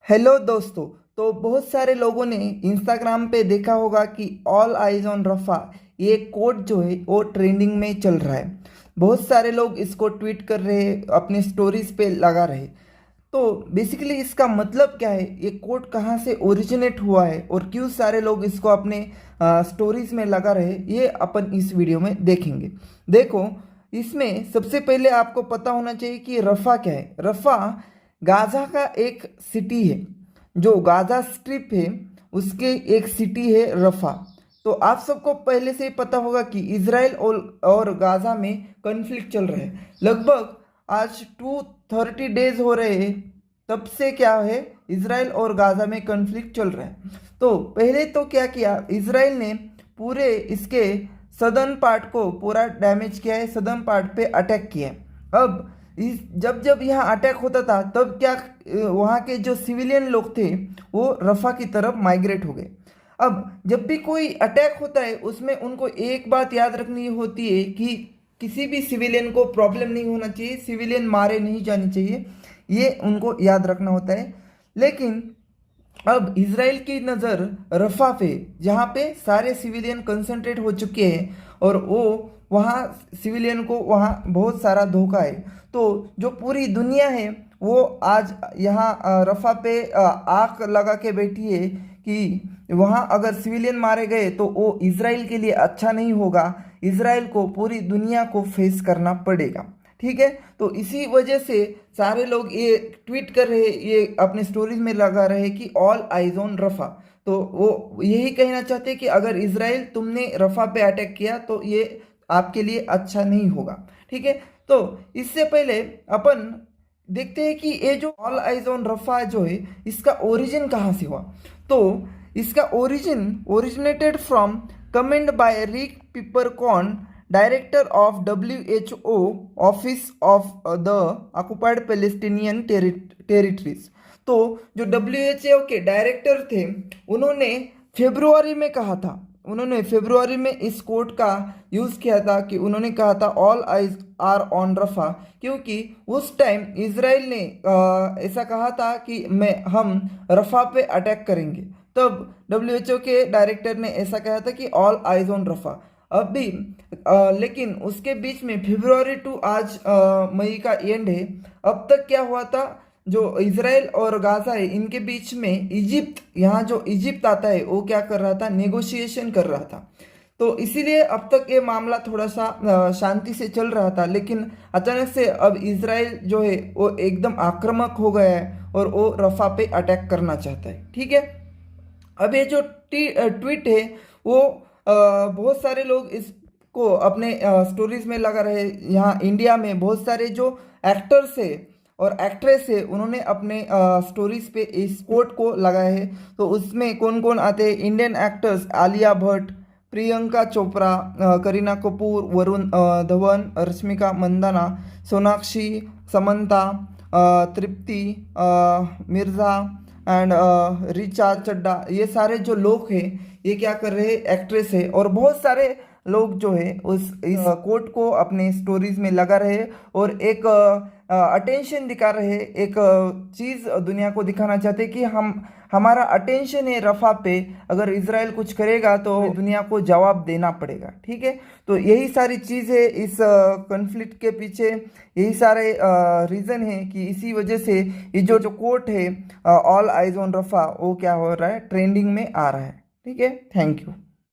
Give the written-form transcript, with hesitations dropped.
Hello दोस्तों। तो बहुत सारे लोगों ने इंस्टाग्राम पे देखा होगा कि ऑल आइज ऑन रफ़ा ये कोट जो है वो ट्रेंडिंग में चल रहा है। बहुत सारे लोग इसको ट्वीट कर रहे हैं, अपने स्टोरीज पे लगा रहे। तो बेसिकली इसका मतलब क्या है, ये कोट कहाँ से ओरिजिनेट हुआ है और क्यों सारे लोग इसको अपने स्टोरीज में लगा रहे, ये अपन इस वीडियो में देखेंगे। देखो, इसमें सबसे पहले आपको पता होना चाहिए कि रफ़ा क्या है। रफ़ा गाज़ा का एक सिटी है, जो गाज़ा स्ट्रिप है उसके एक सिटी है रफ़ा। तो आप सबको पहले से ही पता होगा कि इसराइल और गाज़ा में कन्फ्लिक्ट चल रहा है। लगभग आज 230 डेज हो रहे हैं तब से क्या है, इसराइल और गाज़ा में कन्फ्लिक्ट चल रहा है। तो पहले तो क्या किया, इसराइल ने पूरे इसके सदर्न पार्ट को पूरा डैमेज किया है, सदर्न पार्ट पे अटैक किया है। अब इस जब जब यहाँ अटैक होता था तब क्या, वहाँ के जो सिविलियन लोग थे वो रफ़ा की तरफ माइग्रेट हो गए। अब जब भी कोई अटैक होता है उसमें उनको एक बात याद रखनी होती है कि किसी भी सिविलियन को प्रॉब्लम नहीं होना चाहिए, सिविलियन मारे नहीं जाने चाहिए, ये उनको याद रखना होता है। लेकिन अब इसराइल की नज़र रफ़ा पे, जहाँ पे सारे सिविलियन कंसंट्रेट हो चुके हैं और वो वहाँ सिविलियन को वहाँ बहुत सारा धोखा है। तो जो पूरी दुनिया है वो आज यहाँ रफ़ा पे आग लगा के बैठी है कि वहाँ अगर सिविलियन मारे गए तो वो इसराइल के लिए अच्छा नहीं होगा, इसराइल को पूरी दुनिया को फेस करना पड़ेगा। ठीक है, तो इसी वजह से सारे लोग ये ट्वीट कर रहे, ये अपने स्टोरीज में लगा रहे कि ऑल आइज ऑन रफ़ा। तो वो यही कहना चाहते हैं कि अगर इसराइल तुमने रफ़ा पे अटैक किया तो ये आपके लिए अच्छा नहीं होगा। ठीक है, तो इससे पहले अपन देखते हैं कि ये जो ऑल आइज ऑन रफ़ा जो है इसका ओरिजिन कहाँ से हुआ। तो इसका originated from comment by Rik Peeperkorn, director of WHO office of the occupied Palestinian territories. तो जो WHO के डायरेक्टर थे उन्होंने फेब्रुआरी में कहा था, उन्होंने फेब्रुआरी में इस कोट का यूज़ किया था कि उन्होंने कहा था ऑल आइज आर ऑन रफ़ा, क्योंकि उस टाइम इसराइल ने ऐसा कहा था कि हम रफ़ा पे अटैक करेंगे। तब WHO के डायरेक्टर ने ऐसा कहा था कि ऑल आइज ऑन रफ़ा। अब भी लेकिन उसके बीच में फरवरी टू आज मई का एंड है, अब तक क्या हुआ था, जो इसराइल और गाजा है इनके बीच में इजिप्ट, यहाँ जो इजिप्ट आता है वो क्या कर रहा था, नेगोशिएशन कर रहा था। तो इसीलिए अब तक ये मामला थोड़ा सा शांति से चल रहा था। लेकिन अचानक से अब इसराइल जो है वो एकदम आक्रामक हो गया है और वो रफ़ा पे अटैक करना चाहता है। ठीक है, अब ये जो ट्वीट है वो बहुत सारे लोग इसको अपने स्टोरीज में लगा रहे। यहाँ इंडिया में बहुत सारे जो एक्टर्स है और एक्ट्रेस है उन्होंने अपने स्टोरीज पे इस कोट को लगाया है। तो उसमें कौन कौन आते हैं, Indian actors Alia Bhatt, Priyanka Chopra, Kareena Kapoor, Varun Dhawan, Rashmika Mandanna, Sonakshi, Samantha, Tripti, Mirza and Richa Chadha, ये सारे जो लोग हैं ये क्या कर रहे हैं, एक्ट्रेस है और बहुत सारे लोग जो है इस कोट को अपने स्टोरीज में लगा रहे हैं और एक अटेंशन दिखा रहे हैं, एक चीज़ दुनिया को दिखाना चाहते हैं कि हमारा अटेंशन है रफ़ा पे, अगर इसराइल कुछ करेगा तो दुनिया को जवाब देना पड़ेगा। ठीक है, तो यही सारी चीज़ है इस कन्फ्लिक्ट के पीछे, यही सारे रीज़न है कि इसी वजह से ये जो कोट है ऑल आइज ऑन रफ़ा वो क्या हो रहा है, ट्रेंडिंग में आ रहा है। ठीक है, थैंक यू।